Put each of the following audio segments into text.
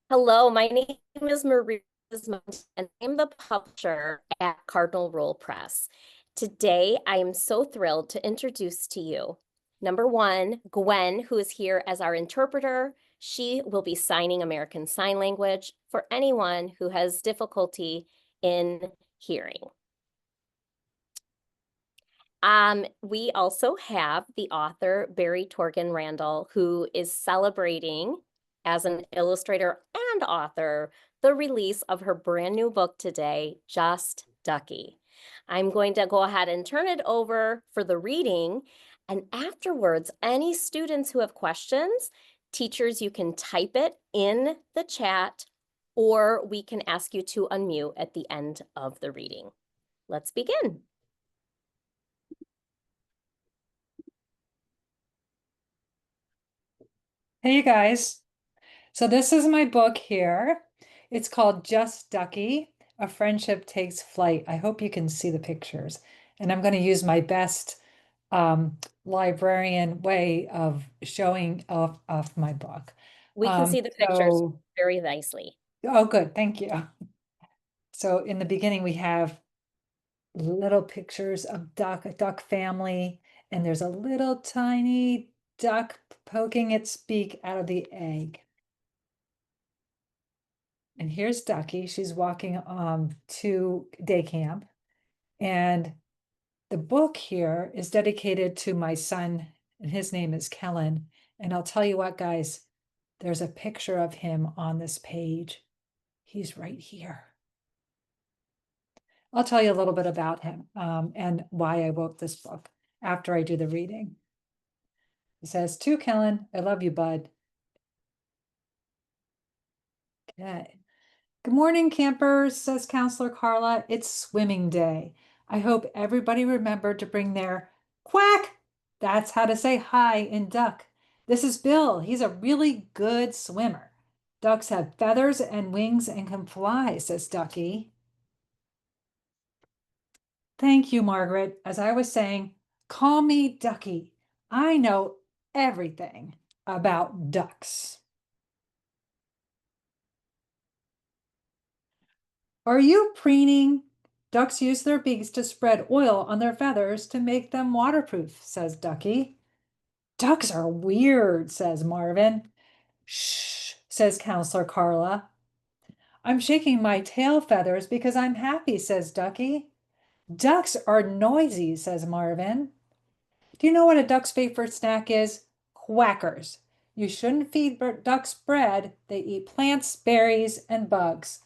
Hello, my name is Marie and I'm the publisher at Cardinal Rule Press. Today, I am so thrilled to introduce to you, number one, Gwen, who is here as our interpreter. She will be signing American Sign Language for anyone who has difficulty in hearing. We also have the author, Berrie Torgan-Randall, who is celebrating as an illustrator and author the release of her brand new book today, Just Ducky. I'm going to go ahead and turn it over for the reading. And afterwards, any students who have questions, teachers, you can type it in the chat, or we can ask you to unmute at the end of the reading. Let's begin. Hey, you guys. So this is my book here. It's called Just Ducky, A Friendship Takes Flight. I hope you can see the pictures. And I'm going to use my best librarian way of showing off my book. We can see the pictures So, very nicely. oh, good. Thank you. So in the beginning, we have little pictures of a duck family, and there's a little tiny duck poking its beak out of the egg. And here's Ducky. She's walking to day camp. And the book here is dedicated to my son, and his name is Kellen. And I'll tell you what, guys, there's a picture of him on this page. He's right here. I'll tell you a little bit about him and why I wrote this book after I do the reading. It says, "To Kellen, I love you, bud." Okay. "Good morning, campers," says Counselor Carla. "It's swimming day. I hope everybody remembered to bring their quack. That's how to say hi in duck. This is Bill. He's a really good swimmer. Ducks have feathers and wings and can fly," says Ducky. "Thank you, Margaret. As I was saying, call me Ducky. I know everything about ducks." "Are you preening? Ducks use their beaks to spread oil on their feathers to make them waterproof," says Ducky. "Ducks are weird," says Marvin. "Shh," says Counselor Carla. "I'm shaking my tail feathers because I'm happy," says Ducky. "Ducks are noisy," says Marvin. "Do you know what a duck's favorite snack is? Quackers. You shouldn't feed ducks bread. They eat plants, berries, and bugs."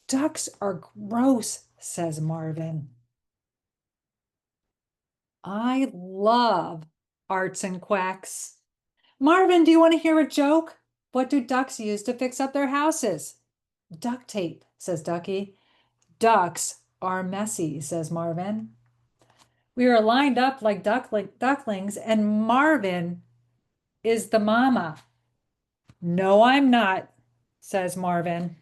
"Ducks are gross," says Marvin. "I love arts and quacks." "Marvin, do you want to hear a joke? What do ducks use to fix up their houses?" "Duct tape," says Ducky. "Ducks are messy," says Marvin. "We are lined up like ducklings, and Marvin is the mama." "No, I'm not," says Marvin.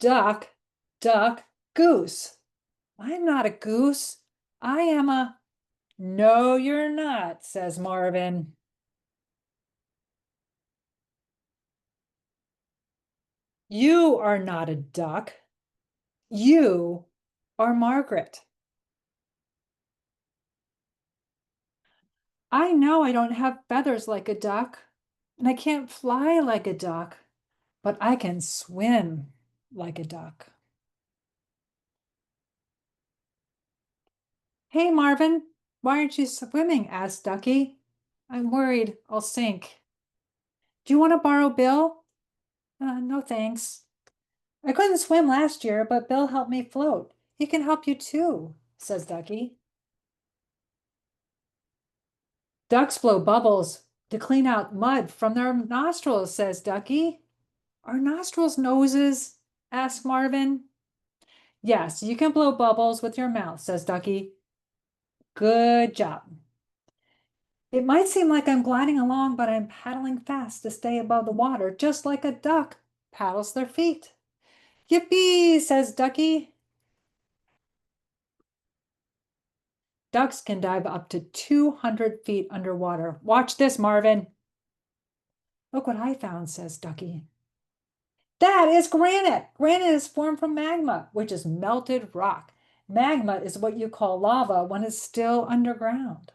"Duck, duck, goose." "I'm not a goose. I am a—" "No, you're not," says Marvin. "You are not a duck. You are Margaret." "I know I don't have feathers like a duck, and I can't fly like a duck, but I can swim like a duck." "Hey, Marvin, why aren't you swimming?" asked Ducky. "I'm worried I'll sink." "Do you want to borrow Bill?" No, thanks. "I couldn't swim last year, but Bill helped me float. He can help you too," says Ducky. "Ducks blow bubbles to clean out mud from their nostrils," says Ducky. "Are nostrils noses?" asked Marvin. "Yes, you can blow bubbles with your mouth," says Ducky. "Good job." "It might seem like I'm gliding along, but I'm paddling fast to stay above the water, just like a duck paddles their feet." "Yippee," says Ducky. "Ducks can dive up to 200 feet underwater. Watch this, Marvin." Look what I found, says Ducky. That is granite. Granite is formed from magma, which is melted rock. Magma is what you call lava when it's still underground.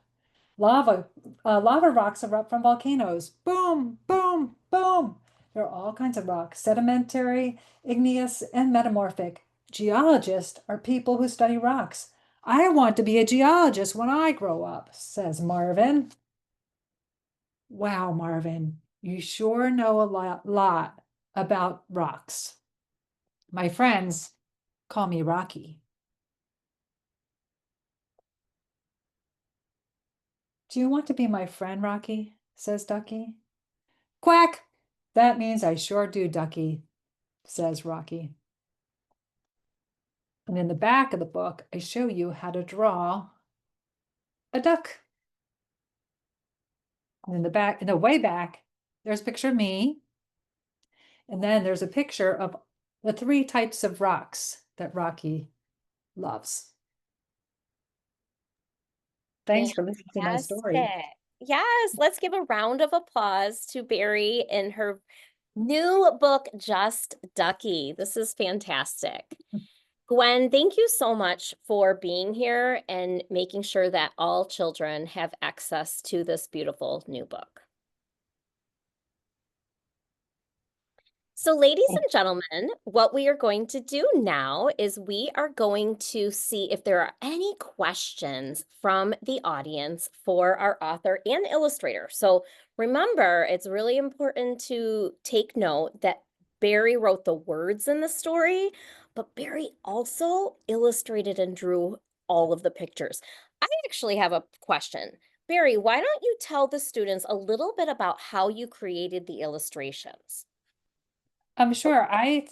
Lava rocks erupt from volcanoes. Boom, boom, boom. There are all kinds of rocks, sedimentary, igneous, and metamorphic. Geologists are people who study rocks. I want to be a geologist when I grow up, says Marvin. Wow, Marvin, you sure know a lot about rocks. My friends call me Rocky. Do you want to be my friend, Rocky? Says Ducky. Quack! That means I sure do, Ducky, says Rocky. And in the back of the book, I show you how to draw a duck. And in the back, in the way back, there's a picture of me. And then there's a picture of the 3 types of rocks that Rocky loves. Thanks for listening to my story. Fantastic. Yes, let's give a round of applause to Berry in her new book, Just Ducky. This is fantastic. Gwen, thank you so much for being here and making sure that all children have access to this beautiful new book. So, ladies and gentlemen, what we are going to do now is we are going to see if there are any questions from the audience for our author and illustrator. So, remember, it's really important to take note that Berry wrote the words in the story, but Berry also illustrated and drew all of the pictures. I actually have a question. Berry, why don't you tell the students a little bit about how you created the illustrations? I'm Oh, sure yeah. I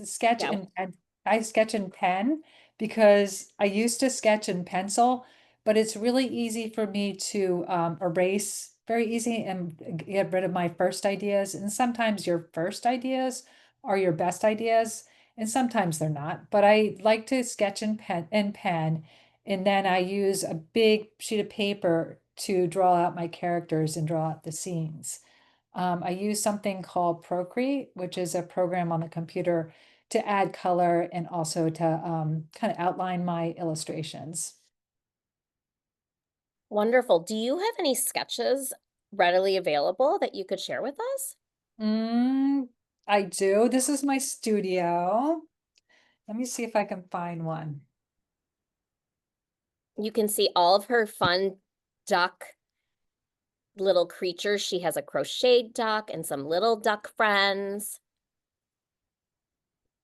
sketch in pen because I used to sketch in pencil, but it's really easy for me to erase very easy and get rid of my first ideas. And sometimes your first ideas are your best ideas, and sometimes they're not. But I like to sketch in pen, and then I use a big sheet of paper to draw out my characters and draw out the scenes. I use something called Procreate, which is a program on the computer to add color and also to kind of outline my illustrations. Wonderful. Do you have any sketches readily available that you could share with us? Mm, I do. This is my studio. Let me see if I can find one. You can see all of her fun duck little creatures. She has a crocheted duck and some little duck friends.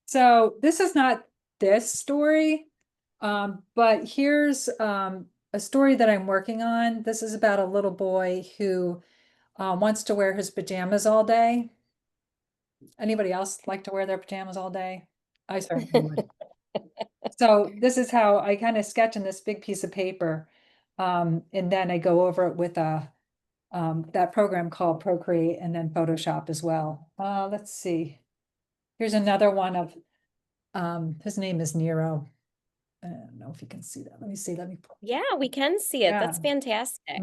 So this is not this story, but here's a story that I'm working on. This is about a little boy who wants to wear his pajamas all day. Anybody else like to wear their pajamas all day? I certainly would. So this is how I kind of sketch in this big piece of paper. And then I go over it with that program called Procreate and then Photoshop as well. Let's see. Here's another one of his name is Nero. I don't know if you can see that. Let me see. Let me Yeah, we can see it. yeah. That's fantastic.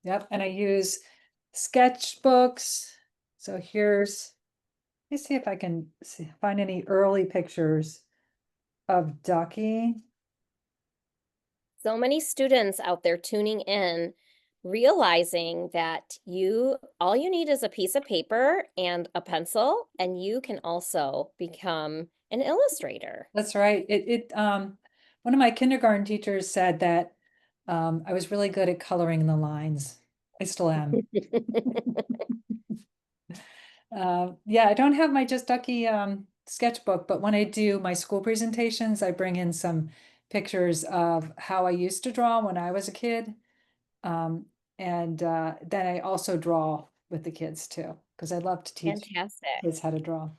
Yep. And I use sketchbooks. So let me see if I can find any early pictures of Ducky. So many students out there tuning in, realizing that all you need is a piece of paper and a pencil, and you can also become an illustrator. That's right. One of my kindergarten teachers said that I was really good at coloring the lines. I still am. Yeah, I don't have my Just Ducky sketchbook, but when I do my school presentations, I bring in some pictures of how I used to draw when I was a kid. Um, and then I also draw with the kids too, because I love to teach Fantastic. kids how to draw.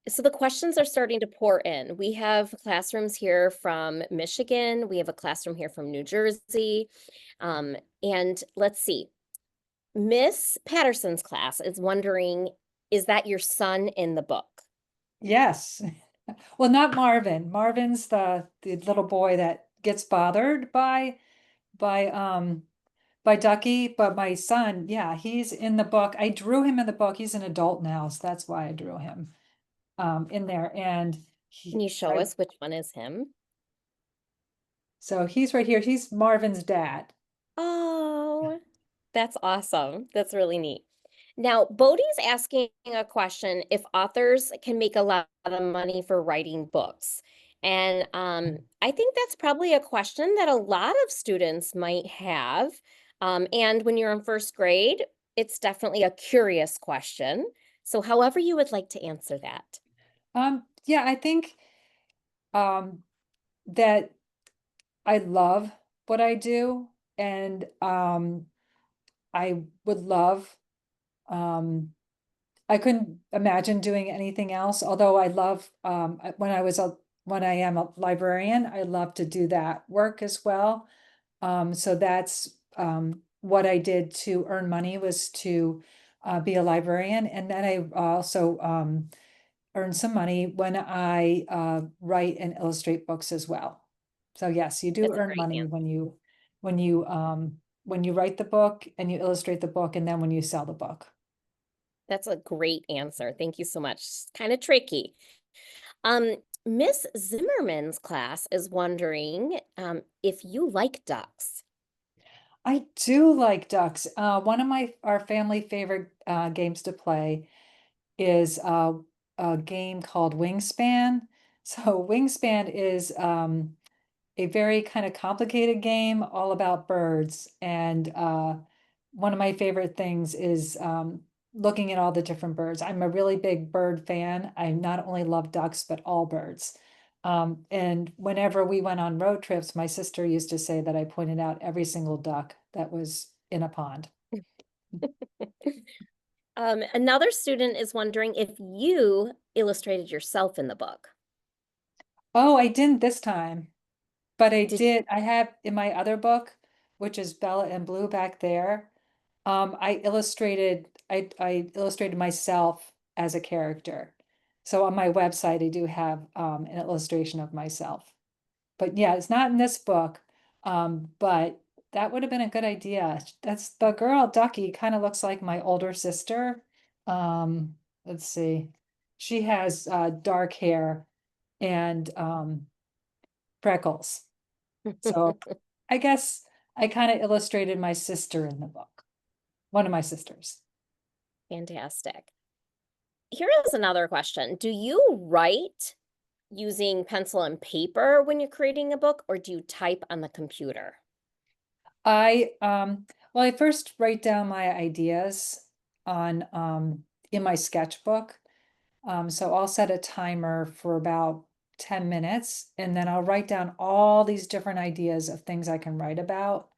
So the questions are starting to pour in. We have classrooms here from Michigan. We have a classroom here from New Jersey. And let's see. Miss Patterson's class is wondering, is that your son in the book? Yes. Well, not Marvin. Marvin's the little boy that gets bothered by by Ducky, but my son, yeah, he's in the book. I drew him in the book. He's an adult now, so that's why I drew him in there. And Can he, you show us which one is him? so he's right here. He's Marvin's dad. Oh, that's awesome. That's really neat. Now, Bodhi's asking a question if authors can make a lot of money for writing books. And I think that's probably a question that a lot of students might have. And when you're in first grade, it's definitely a curious question. So, however you would like to answer that. Yeah, I think um that I love what I do, and I would love I couldn't imagine doing anything else, although I love when I am a librarian, I love to do that work as well. So that's what I did to earn money was to be a librarian, and then I also earn some money when I write and illustrate books as well. So yes, you do That's a earn great money answer. when you write the book and you illustrate the book, and then when you sell the book. That's a great answer. Thank you so much. It's kind of tricky. Um, Miss Zimmerman's class is wondering if you like ducks. I do like ducks. One of our family favorite games to play is a game called Wingspan. So Wingspan is a very kind of complicated game all about birds. And one of my favorite things is looking at all the different birds. I'm a really big bird fan. I not only love ducks, but all birds. And whenever we went on road trips, my sister used to say that I pointed out every single duck that was in a pond. Another student is wondering if you illustrated yourself in the book. Oh, I didn't this time. But I Did did, I have in my other book, which is Bella and Blue back there. I illustrated myself as a character. So on my website, I do have an illustration of myself. But yeah, it's not in this book. But that would have been a good idea. That's the girl, Ducky, kind of looks like my older sister. Let's see. She has dark hair and freckles. So I guess I kind of illustrated my sister in the book, one of my sisters. fantastic. Here is another question. Do you write using pencil and paper when you're creating a book, or do you type on the computer? Well, I first write down my ideas on in my sketchbook. So I'll set a timer for about 10 minutes, and then I'll write down all these different ideas of things I can write about.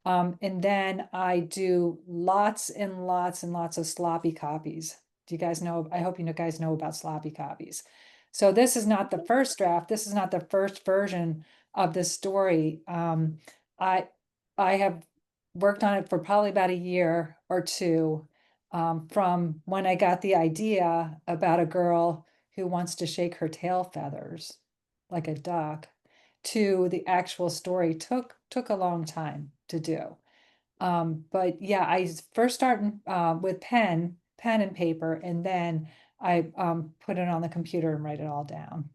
And then I do lots and lots and lots of sloppy copies. Do you guys know? I hope you guys know about sloppy copies. So this is not the first draft. This is not the first version of this story. I I have worked on it for probably about a year or two, from when I got the idea about a girl who wants to shake her tail feathers like a duck to the actual story took a long time to do. But yeah, I first start with pen and paper, and then I put it on the computer and write it all down.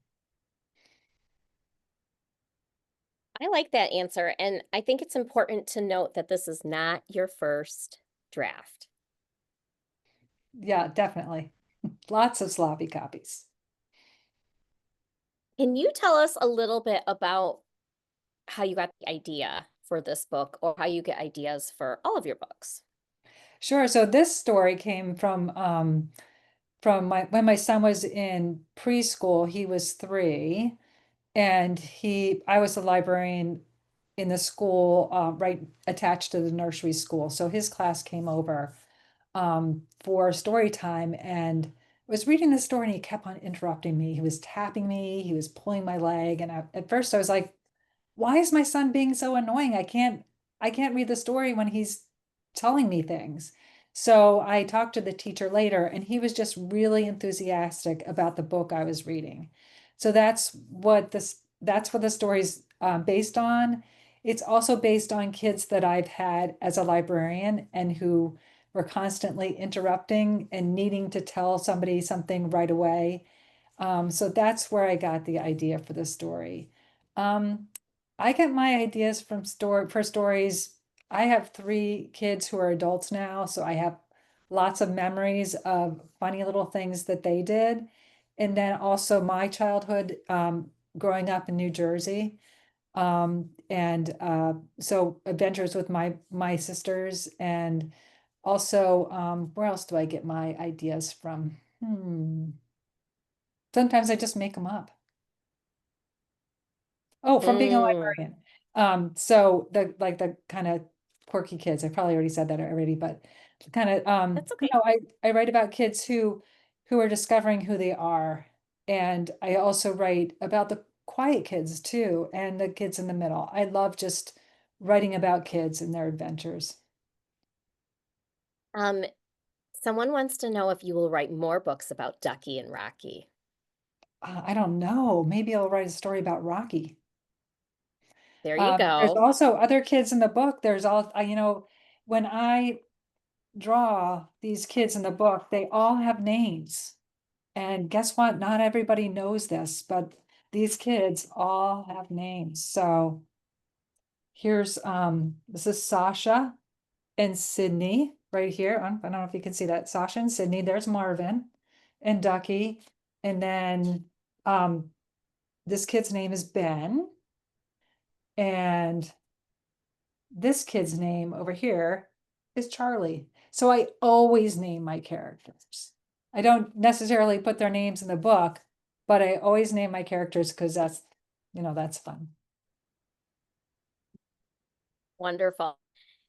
I like that answer, and I think it's important to note that this is not your first draft. Yeah, definitely. Lots of sloppy copies. Can you tell us a little bit about how you got the idea for this book or how you get ideas for all of your books? Sure. So this story came from my when my son was in preschool. He was 3, and I was the librarian in the school, right attached to the nursery school. So his class came over for story time, and was reading the story, and he kept on interrupting me. He was tapping me, he was pulling my leg, and at first I was like, why is my son being so annoying? I can't read the story when he's telling me things. So I talked to the teacher later, and he was just really enthusiastic about the book I was reading. So that's what the story's based on. It's also based on kids that I've had as a librarian and who were constantly interrupting and needing to tell somebody something right away. So that's where I got the idea for the story. Um, I get my ideas from for stories. I have 3 kids who are adults now, so I have lots of memories of funny little things that they did. And then also my childhood, growing up in New Jersey. And so adventures with my sisters, and also where else do I get my ideas from? Sometimes I just make them up. Oh, from being a Mm, librarian. So the kind of quirky kids, I probably already said that already, but kind of that's okay. I write about kids who are discovering who they are. And I also write about the quiet kids too, and the kids in the middle. I love just writing about kids and their adventures. Um, Someone wants to know if you will write more books about Ducky and Rocky. I don't know. Maybe I'll write a story about Rocky. There you There's go. also other kids in the book. There's all, when I draw these kids in the book, they all have names. And guess what? Not everybody knows this, but these kids all have names. So here's this is Sasha and Sydney right here. I don't know if you can see that. Sasha and Sydney. There's Marvin and Ducky. And then this kid's name is Ben. And this kid's name over here is Charlie. So I always name my characters. I don't necessarily put their names in the book, but I always name my characters because that's fun. Wonderful.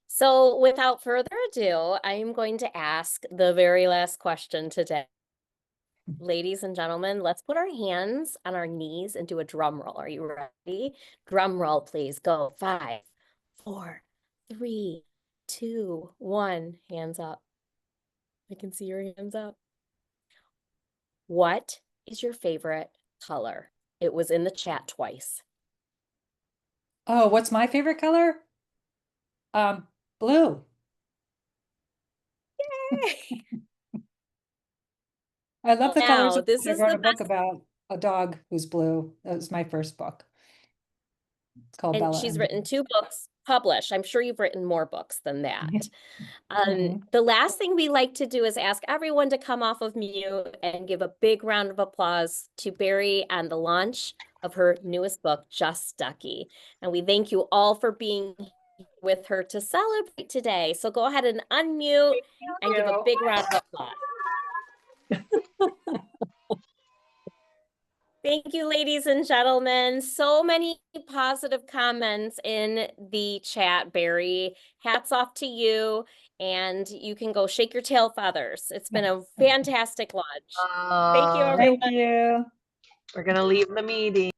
So without further ado, I am going to ask the very last question today. Ladies and gentlemen, let's put our hands on our knees and do a drum roll. Are you ready? Drum roll, please. Go. 5, 4, 3, 2, 1. Hands up. I can see your hands up. What is your favorite color? It was in the chat twice. Oh, what's my favorite color? Blue. I love the colors Now, of this blue. I is wrote the a book best, about a dog who's blue. That was my first book. It's called and Bella she's and written 2 books published. I'm sure you've written more books than that. Mhm. The last thing we like to do is ask everyone to come off of mute and give a big round of applause to Berry on the launch of her newest book, Just Ducky. And we thank you all for being with her to celebrate today. So go ahead and unmute and give a big round of applause. Thank you, ladies and gentlemen. So many positive comments in the chat, Berry. Hats off to you. And you can go shake your tail feathers. It's been a fantastic launch. Thank you, everyone. Thank you. We're going to leave the meeting.